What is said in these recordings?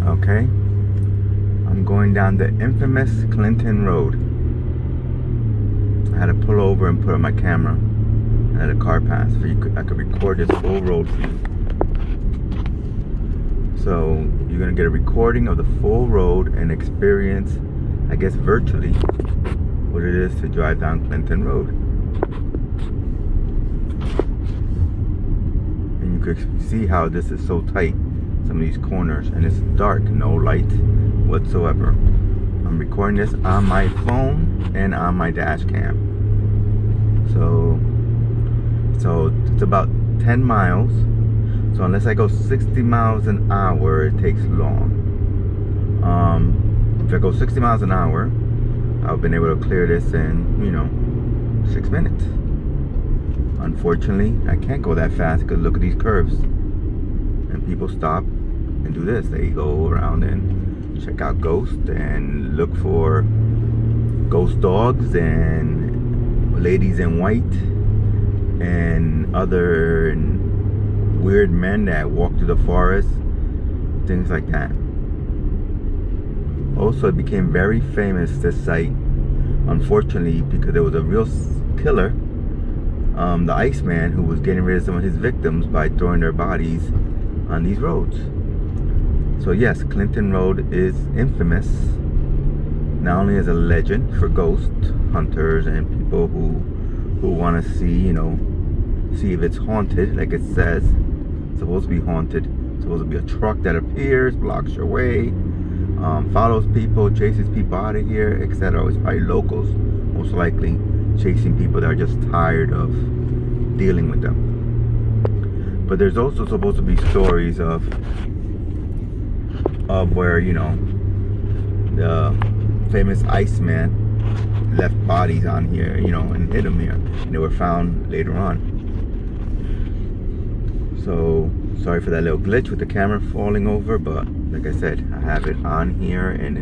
Okay, I'm going down the infamous Clinton Road. I had to pull over and put on my camera and let a car pass so I could record this whole road for you. So you're gonna get a recording of the full road and experience, I guess virtually, what it is to drive down Clinton Road. And you could see how this is so tight, some of these corners, and it's dark, no light whatsoever. I'm recording this on my phone and on my dash cam. So it's about 10 miles. So unless I go 60 miles an hour, it takes long. If I go 60 miles an hour, I've been able to clear this in, 6 minutes. Unfortunately, I can't go that fast because look at these curves. And people stop and do this. They go around and check out ghosts and look for ghost dogs and ladies in white and other weird men that walk through the forest, things like that. Also, it became very famous, this site, unfortunately, because there was a real killer, the Iceman, who was getting rid of some of his victims by throwing their bodies on these roads. So yes, Clinton Road is infamous, not only as a legend for ghost hunters and people who want to see, see if it's haunted, like it says. It's supposed to be haunted. It's supposed to be a truck that appears, blocks your way, follows people, chases people out of here, etc. It's probably locals, most likely, chasing people that are just tired of dealing with them. But there's also supposed to be stories of where, the famous Iceman left bodies on here, and hid them here, and they were found later on. So sorry for that little glitch with the camera falling over, but like I said, I have it on here, and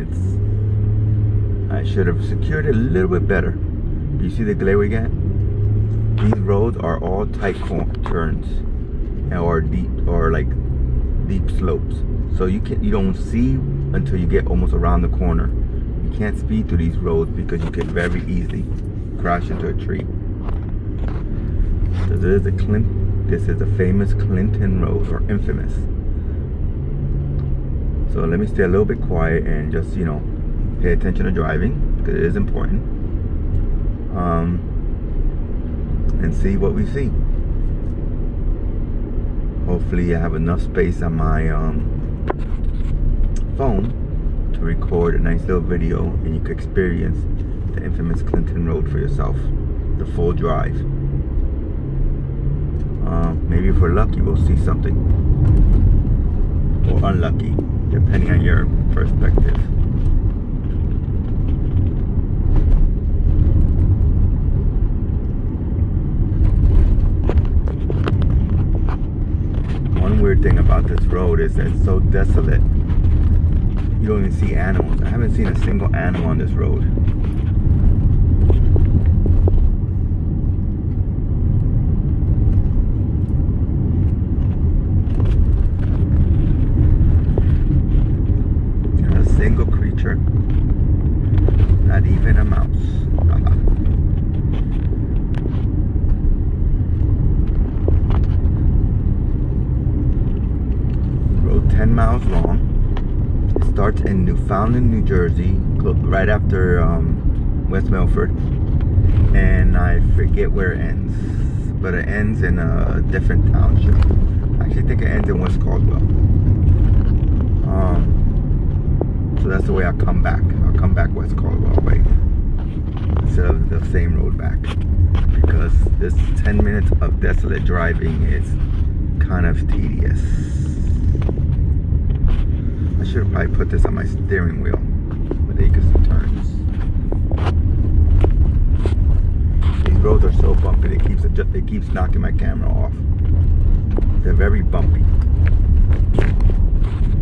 I should have secured it a little bit better. Do you see the glare we get? These roads are all tight turns or deep slopes, so you don't see until you get almost around the corner. You can't speed through these roads because you can very easily crash into a tree. So this is the famous Clinton Road, or infamous. So let me stay a little bit quiet and just, pay attention to driving, because it is important. And see what we see. Hopefully I have enough space on my phone to record a nice little video, and you can experience the infamous Clinton Road for yourself, the full drive. Maybe if we're lucky, we'll see something, or unlucky, depending on your perspective. One weird thing about this road is that it's so desolate. You don't even see animals. I haven't seen a single animal on this road. Single creature, not even a mouse. Road 10 miles long. It starts in Newfoundland, New Jersey, right after West Milford, and I forget where it ends, but it ends in a different township. I actually think it ends in West Caldwell. So that's the way I come back. I'll come back West Caldwell way, instead of the same road back, because this 10 minutes of desolate driving is kind of tedious. I should have probably put this on my steering wheel, but they can see turns. These roads are so bumpy, it keeps knocking my camera off. They're very bumpy.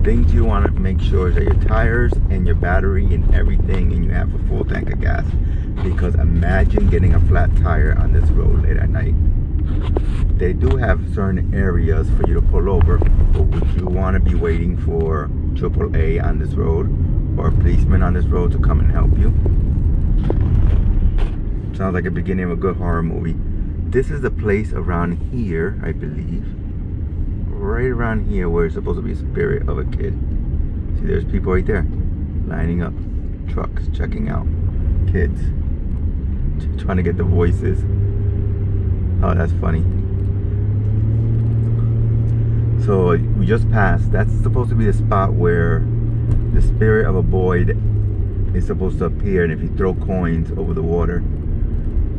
Things you want to make sure is that your tires and your battery and everything, and you have a full tank of gas, because imagine getting a flat tire on this road late at night. They do have certain areas for you to pull over, but would you want to be waiting for AAA on this road or a policeman on this road to come and help you? Sounds like the beginning of a good horror movie. This is the place around here, I believe. Right around here where it's supposed to be a spirit of a kid. See, there's people right there lining up. Trucks checking out. Kids. Trying to get the voices. Oh, that's funny. So we just passed. That's supposed to be the spot where the spirit of a boy is supposed to appear, and if you throw coins over the water,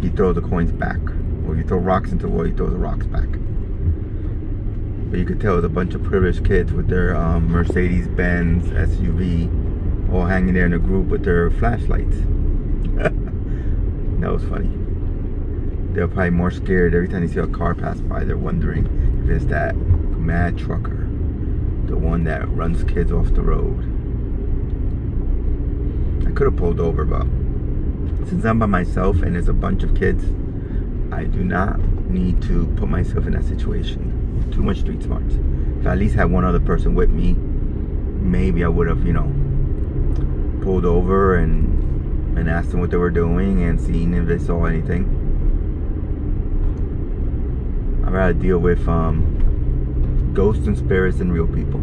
he throws the coins back. Or if you throw rocks into the water, he throws the rocks back. But you could tell it's a bunch of privileged kids with their Mercedes-Benz SUV all hanging there in a group with their flashlights. That was funny. They're probably more scared every time they see a car pass by. They're wondering if it's that mad trucker, the one that runs kids off the road. I could have pulled over, but since I'm by myself and there's a bunch of kids, I do not need to put myself in that situation. Too much street smarts. If I at least had one other person with me, maybe I would have, pulled over and asked them what they were doing and seen if they saw anything. I'd rather deal with ghosts and spirits than real people.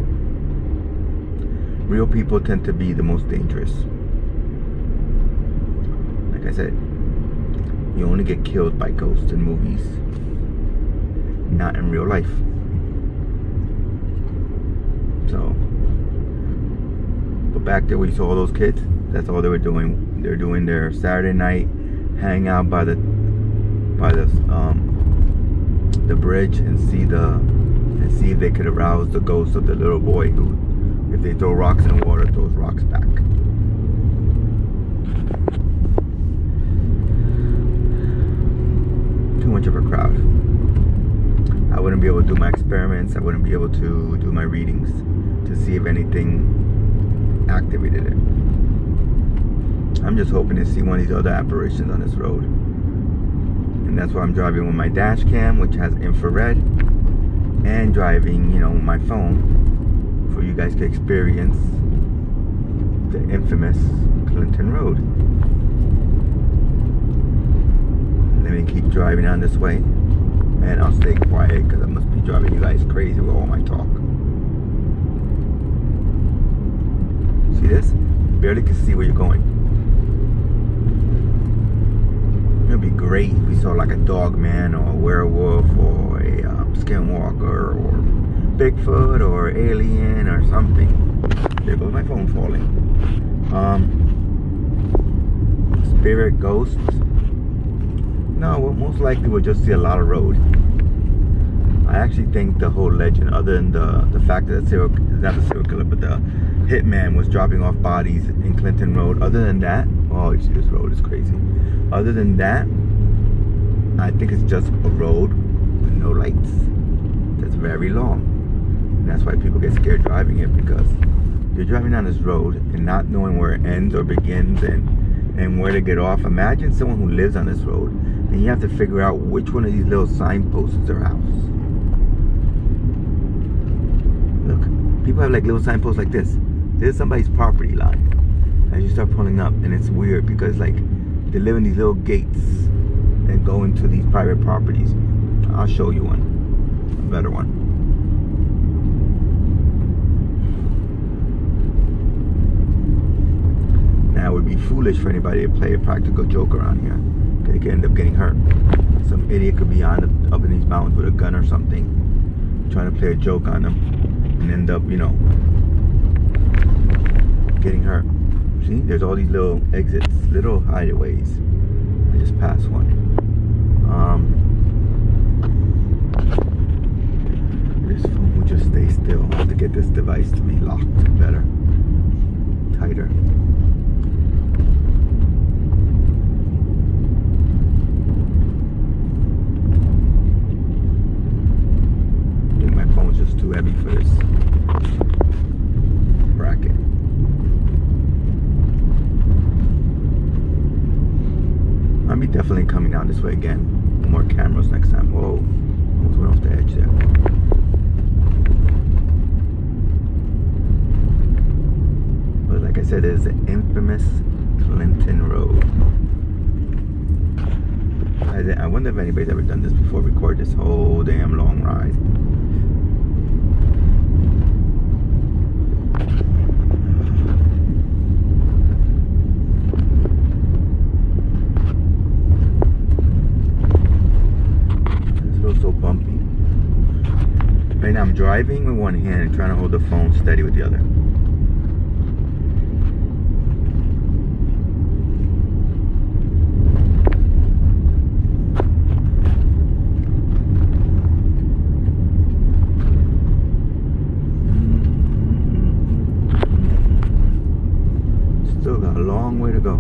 Real people tend to be the most dangerous. Like I said, you only get killed by ghosts in movies, not in real life. So, but back there we saw all those kids. That's all they were doing. They're doing their Saturday night hang out by the bridge and see if they could arouse the ghost of the little boy who, if they throw rocks in the water, throws rocks back. Too much of a crowd. I wouldn't be able to do my experiments. I wouldn't be able to do my readings to see if anything activated it. I'm just hoping to see one of these other apparitions on this road. And that's why I'm driving with my dash cam, which has infrared, and driving, my phone, for you guys to experience the infamous Clinton Road. Let me keep driving on this way, and I'll stay quiet because I must be driving you guys crazy with all my talk. See this? You barely can see where you're going. It would be great if we saw like a dog man or a werewolf or a skinwalker or Bigfoot or alien or something. There goes my phone falling. Spirit, ghosts. No, we'll most likely we'll just see a lot of road. I actually think the whole legend, other than the fact that not the serial killer, but the hitman was dropping off bodies in Clinton Road, other than that, oh, you see this road is crazy. Other than that, I think it's just a road with no lights. That's very long. And that's why people get scared driving it, because you're driving down this road and not knowing where it ends or begins and where to get off. Imagine someone who lives on this road and you have to figure out which one of these little signposts is their house. Look, people have like little signposts like this. There's somebody's property line. As you start pulling up, and it's weird because like they live in these little gates that go into these private properties. I'll show you one, a better one. Now it would be foolish for anybody to play a practical joke around here. They could end up getting hurt. Some idiot could be up in these mountains with a gun or something, trying to play a joke on them, and end up, getting hurt. See, there's all these little exits, little hideaways. I just passed one. This phone will just stay still. I have to get this device to be locked better, tighter. I think my phone's just too heavy for this bracket. I'll be definitely coming down this way again. More cameras next time. Whoa. Almost went off the edge there. But like I said, there's the infamous Clinton Road. I wonder if anybody's ever done this before, record this whole damn long ride. So bumpy. Right now I'm driving with one hand and trying to hold the phone steady with the other. Still got a long way to go.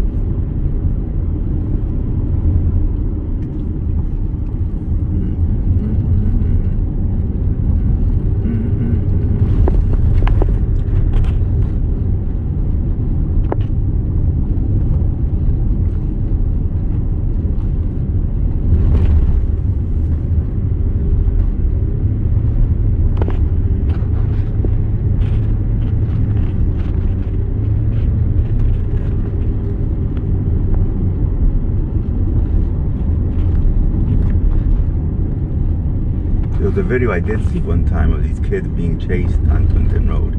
There was a video I did see one time of these kids being chased on Clinton Road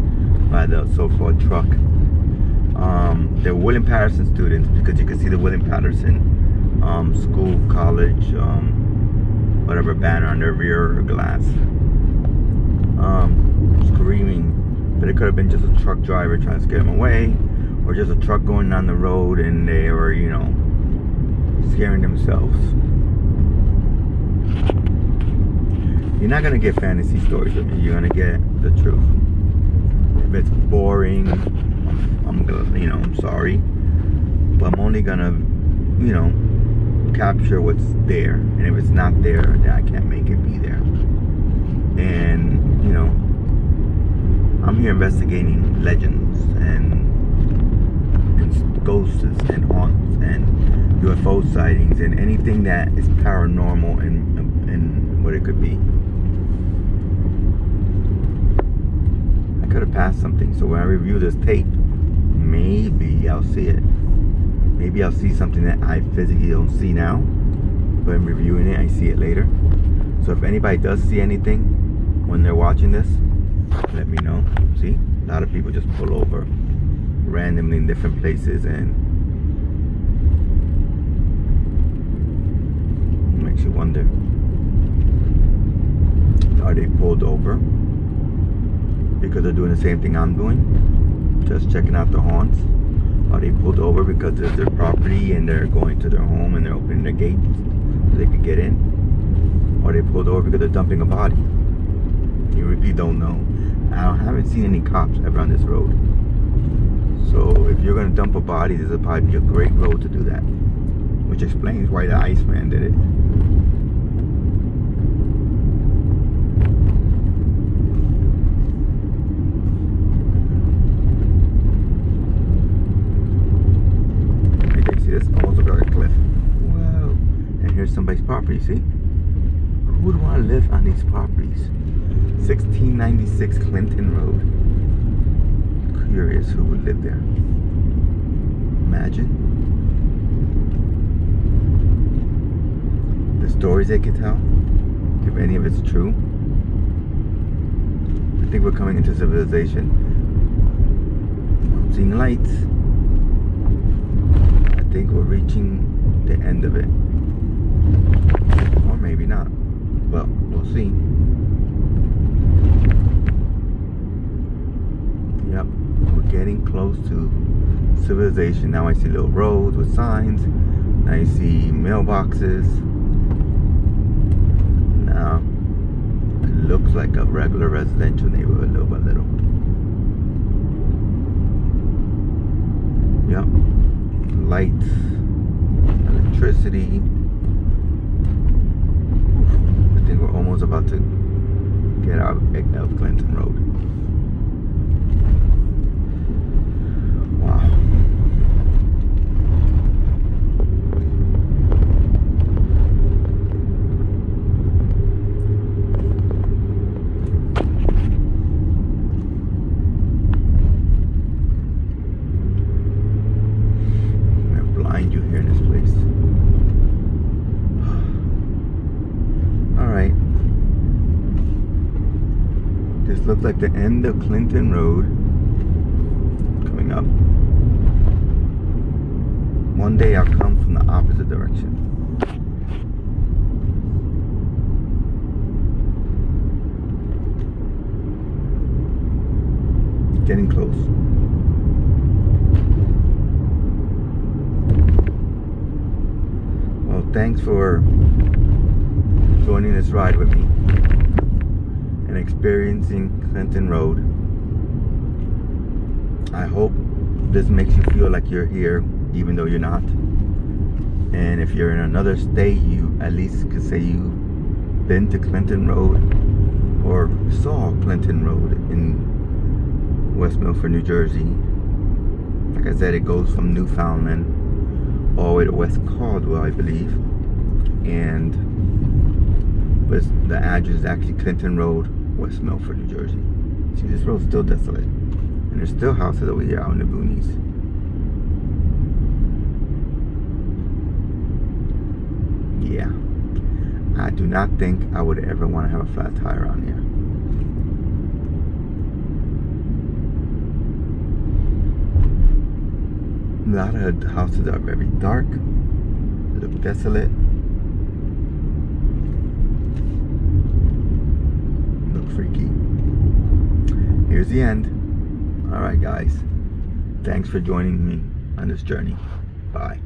by the so-called truck. They're William Patterson students, because you can see the William Patterson school, college, whatever banner on their rear glass. Screaming, but it could have been just a truck driver trying to scare them away, or just a truck going down the road and they were, you know, scaring themselves. You're not gonna get fantasy stories with me. You're gonna get the truth. If it's boring, I'm gonna, you know, I'm sorry, but I'm only gonna, you know, capture what's there. And if it's not there, then I can't make it be there. And you know, I'm here investigating legends and ghosts and haunts and UFO sightings and anything that is paranormal and what it could be. Could have passed something, so when I review this tape, maybe I'll see it. Maybe I'll see something that I physically don't see now, but in reviewing it I see it later. So if anybody does see anything when they're watching this, let me know. See, a lot of people just pull over randomly in different places, and it makes you wonder, are they pulled over because they're doing the same thing I'm doing, just checking out the haunts? Are they pulled over because it's their property and they're going to their home and they're opening their gates so they can get in? Or are they pulled over because they're dumping a body? You really don't know. I haven't seen any cops ever on this road. So if you're gonna dump a body, this would probably be a great road to do that, which explains why the Iceman did it. This almost looks like a cliff. Wow. And here's somebody's property, see? Who would want to live on these properties? 1696 Clinton Road. Curious who would live there. Imagine. The stories they could tell, if any of it's true. I think we're coming into civilization. I'm seeing lights. I think we're reaching the end of it, or maybe not. Well, we'll see. Yep, we're getting close to civilization. Now I see little roads with signs. Now you see mailboxes. Now it looks like a regular residential neighborhood, little by little. Yep. Lights, electricity. I think we're almost about to get out of Clinton Road. Wow. like the end of Clinton Road coming up. One day I'll come from the opposite direction. Getting close. Well, thanks for joining this ride with me and experiencing Clinton Road. I hope this makes you feel like you're here even though you're not. And if you're in another state, you at least could say you've been to Clinton Road or saw Clinton Road in West Milford, New Jersey. Like I said, it goes from Newfoundland all the way to West Caldwell, I believe. And the address is actually Clinton Road, West Milford, New Jersey. See, this road's still desolate. And there's still houses over here out in the boonies. Yeah. I do not think I would ever want to have a flat tire on here. A lot of the houses are very dark, look desolate, look freaky. Here's the end. Alright guys, thanks for joining me on this journey. Bye.